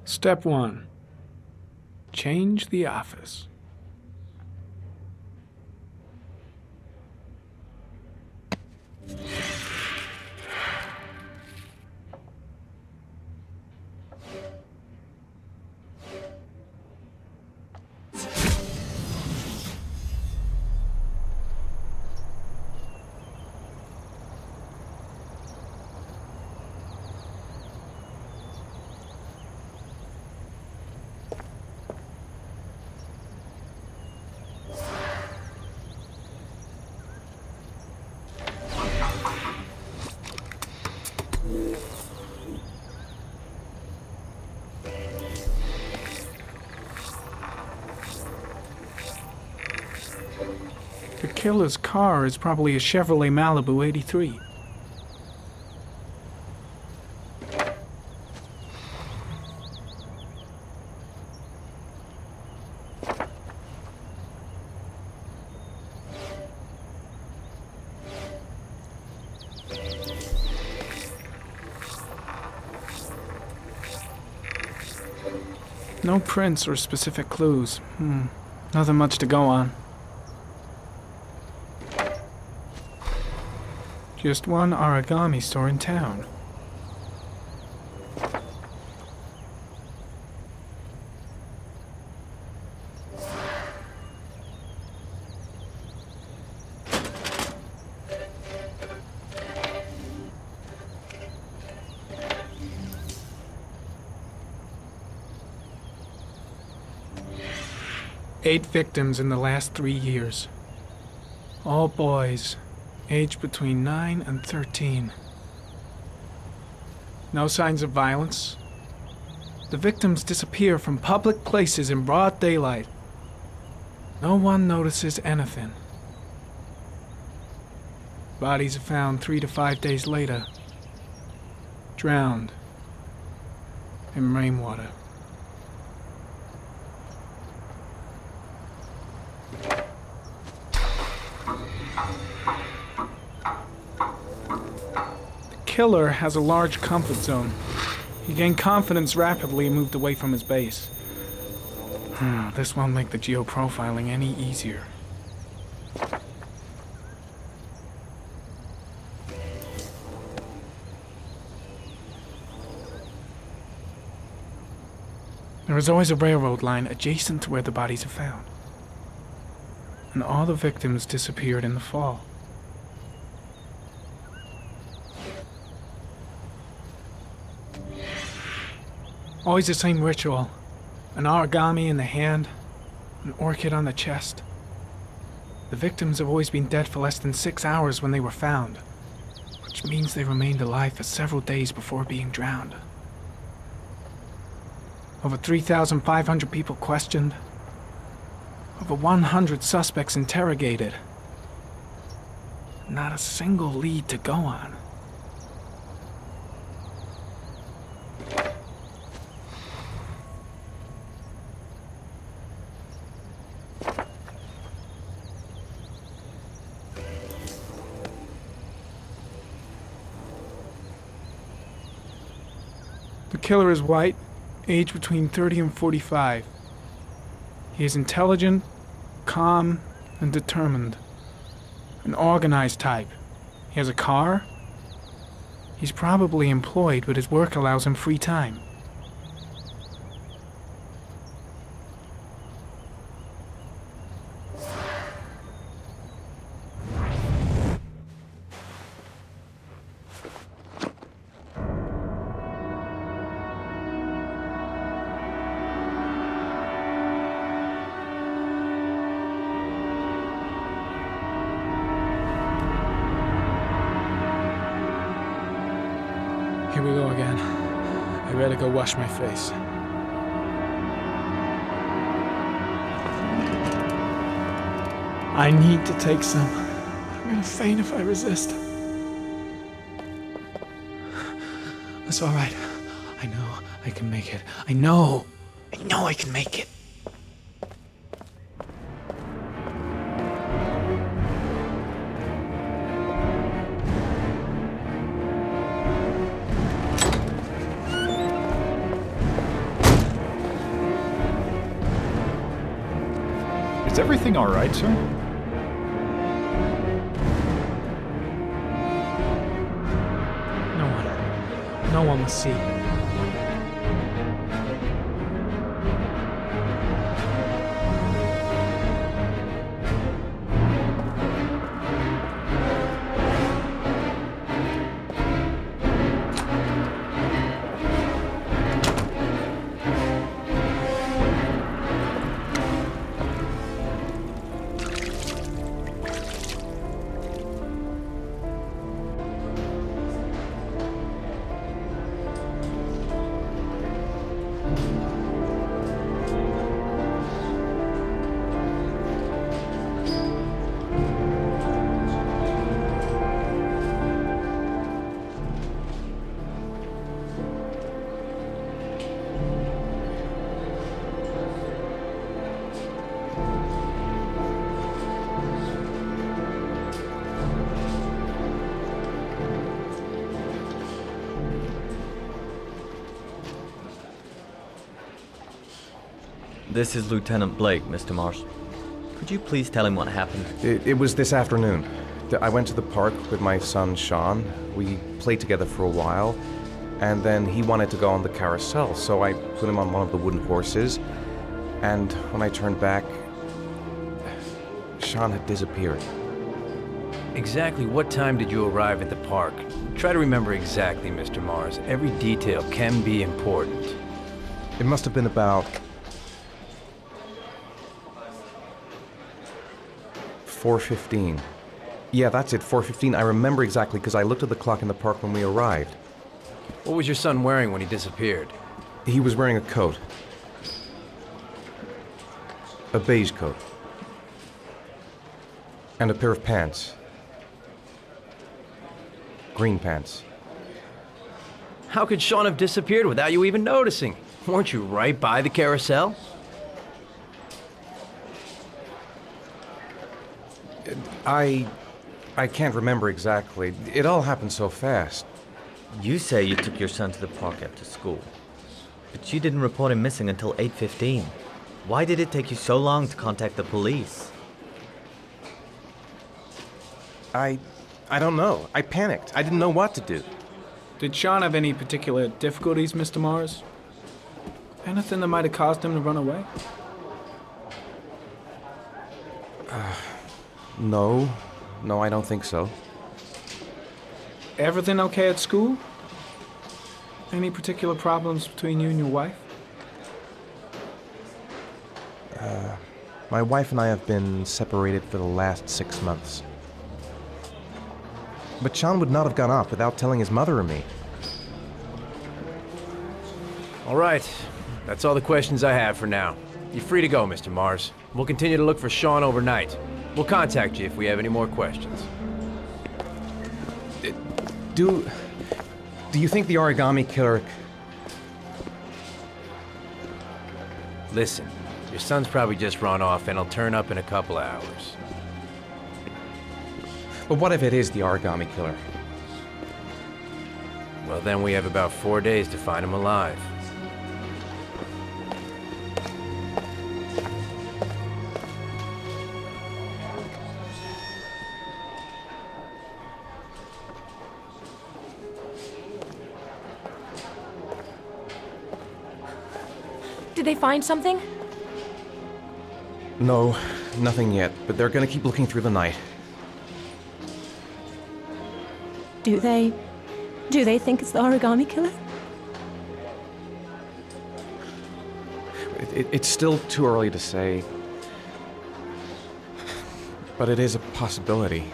Step 1. Change the office. The killer's car is probably a Chevrolet Malibu 83. No prints or specific clues. Nothing much to go on. Just one origami store in town. Eight victims in the last 3 years. All boys, aged between 9 and 13. No signs of violence. The victims disappear from public places in broad daylight. No one notices anything. Bodies are found 3 to 5 days later, drowned in rainwater. The killer has a large comfort zone. He gained confidence rapidly and moved away from his base. This won't make the geoprofiling any easier. There is always a railroad line adjacent to where the bodies are found. And all the victims disappeared in the fall. Always the same ritual. An origami in the hand, an orchid on the chest. The victims have always been dead for less than 6 hours when they were found, which means they remained alive for several days before being drowned. Over 3,500 people questioned. Over 100 suspects interrogated. Not a single lead to go on. The killer is white, aged between 30 and 45. He is intelligent, calm, and determined. An organized type. He has a car. He's probably employed, but his work allows him free time. Here we go again. I better go wash my face. I need to take some. I'm gonna faint if I resist. That's all right. I know I can make it. I know I can make it. Is everything all right, sir? No one will see. This is Lieutenant Blake, Mr. Mars. Could you please tell him what happened? It was this afternoon. I went to the park with my son, Sean. We played together for a while, and then he wanted to go on the carousel, so I put him on one of the wooden horses, and when I turned back, Sean had disappeared. Exactly what time did you arrive at the park? Try to remember exactly, Mr. Mars. Every detail can be important. It must have been about 4:15. Yeah, that's it, 4:15. I remember exactly because I looked at the clock in the park when we arrived. What was your son wearing when he disappeared? He was wearing a coat. A beige coat. And a pair of pants. Green pants. How could Sean have disappeared without you even noticing? Weren't you right by the carousel? I can't remember exactly. It all happened so fast. You say you took your son to the park after school, but you didn't report him missing until 8:15. Why did it take you so long to contact the police? I don't know. I panicked. I didn't know what to do. Did Sean have any particular difficulties, Mr. Mars? Anything that might have caused him to run away? No, I don't think so. Everything okay at school? Any particular problems between you and your wife? My wife and I have been separated for the last 6 months. But Sean would not have gone off without telling his mother or me. All right. That's all the questions I have for now. You're free to go, Mr. Mars. We'll continue to look for Sean overnight. We'll contact you if we have any more questions. Do you think the origami killer... Listen, your son's probably just run off and he'll turn up in a couple of hours. But what if it is the origami killer? Well, then we have about 4 days to find him alive. Did they find something? No, nothing yet, but they're gonna keep looking through the night. Do they think it's the origami killer? It's still too early to say, but it is a possibility.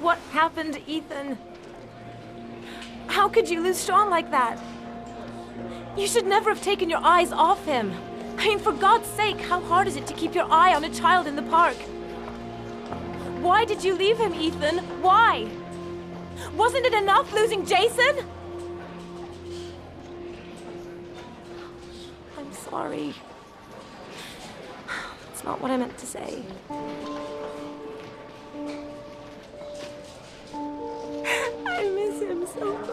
What happened, Ethan? How could you lose Sean like that? You should never have taken your eyes off him. I mean, for God's sake, how hard is it to keep your eye on a child in the park? Why did you leave him, Ethan? Why? Wasn't it enough losing Jason? I'm sorry. It's not what I meant to say. I miss him so much.